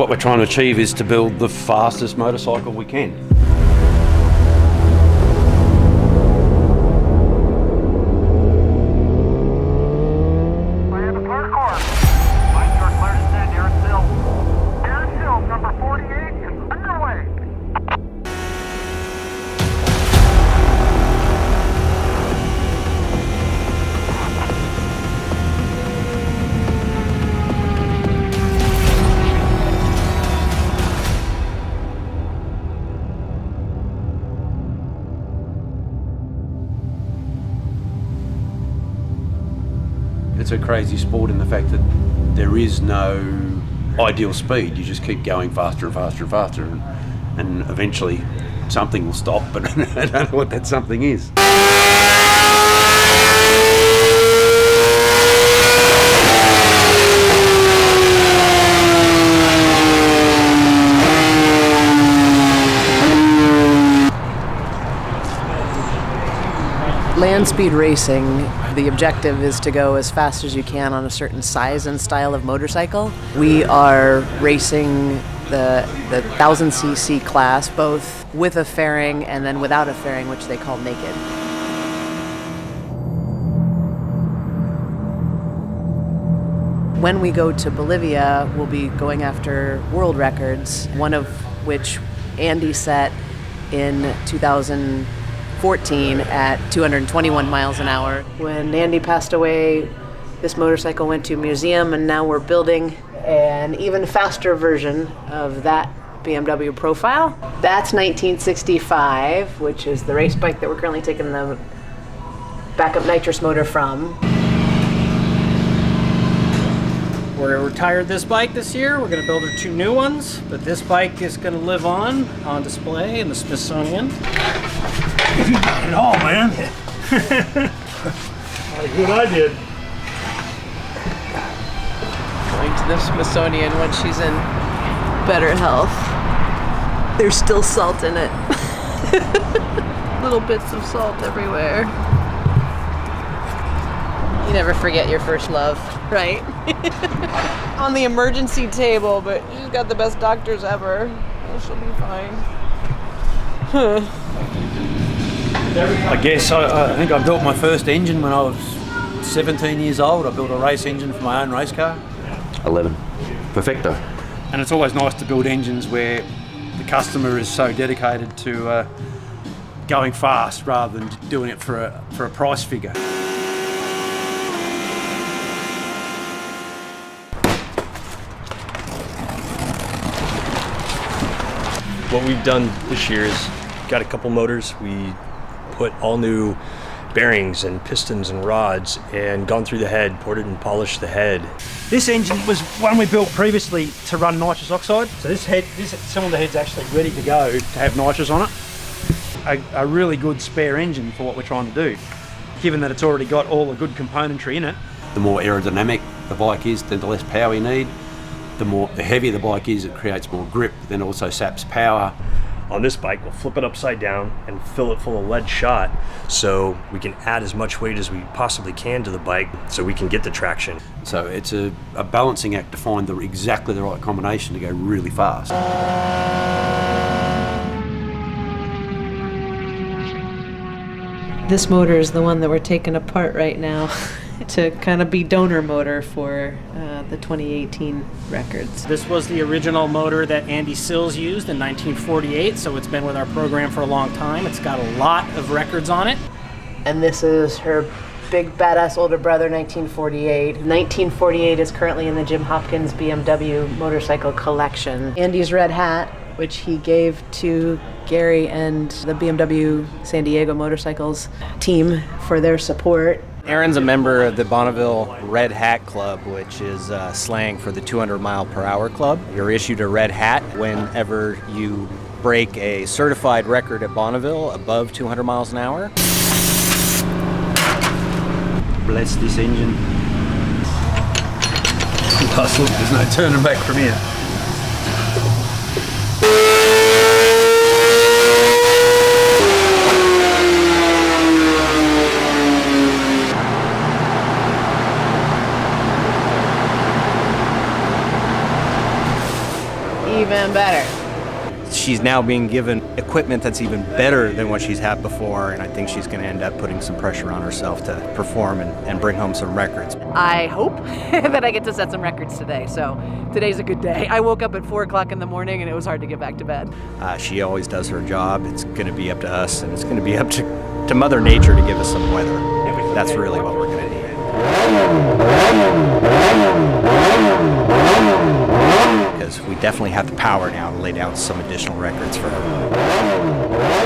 What we're trying to achieve is to build the fastest motorcycle we can. I have a parkour. Mike, you're clear to send Erin Sills. Erin Sills, number 48, is underway. It's a crazy sport in the fact that there is no ideal speed. You just keep going faster and faster and faster, and eventually something will stop, but I don't know what that something is. Land speed racing, the objective is to go as fast as you can on a certain size and style of motorcycle. We are racing the 1000cc class, both with a fairing and then without a fairing, which they call naked. When we go to Bolivia, we'll be going after world records, one of which Andy set in 2014 at 221 miles an hour. When Andy passed away, this motorcycle went to a museum, and now we're building an even faster version of that BMW profile. That's 1965, which is the race bike that we're currently taking the backup nitrous motor from. We're retired this bike this year. We're going to build her 2 new ones, but this bike is going to live on display in the Smithsonian. You got it all, man. What I did. Going to the Smithsonian when she's in better health. There's still salt in it. Little bits of salt everywhere. You never forget your first love, right? On the emergency table, but she's got the best doctors ever. Oh, she'll be fine. I guess I think I built my first engine when I was 17 years old. I built a race engine for my own race car. 11. Perfecto. And it's always nice to build engines where the customer is so dedicated to going fast rather than doing it for a price figure. What we've done this year is got a couple motors. We put all new bearings and pistons and rods and gone through the head, ported and polished the head. This engine was one we built previously to run nitrous oxide. So this cylinder head's actually ready to go to have nitrous on it. A really good spare engine for what we're trying to do, given that it's already got all the good componentry in it. The more aerodynamic the bike is, then the less power you need. The heavier the bike is, it creates more grip, then also saps power. On this bike, we'll flip it upside down and fill it full of lead shot so we can add as much weight as we possibly can to the bike so we can get the traction. So it's a balancing act to find exactly the right combination to go really fast. This motor is the one that we're taking apart right now to kind of be donor motor for the 2018 records. This was the original motor that Andy Sills used in 1948, so it's been with our program for a long time. It's got a lot of records on it. And this is her big badass older brother, 1948. 1948 is currently in the Jim Hopkins BMW motorcycle collection. Andy's red hat, which he gave to Gary and the BMW San Diego Motorcycles team for their support. Erin's a member of the Bonneville Red Hat Club, which is slang for the 200 mile per hour club. You're issued a red hat whenever you break a certified record at Bonneville above 200 miles an hour. Bless this engine. Look, there's no turning back from here. better. She's now being given equipment that's even better than what she's had before, and I think she's going to end up putting some pressure on herself to perform and bring home some records. I hope that I get to set some records today, so today's a good day. I woke up at 4 o'clock in the morning and it was hard to get back to bed. She always does her job. It's going to be up to us, and it's going to be up to Mother Nature to give us some weather. That's really what we're going to need. Because we definitely have the power now to lay down some additional records for her.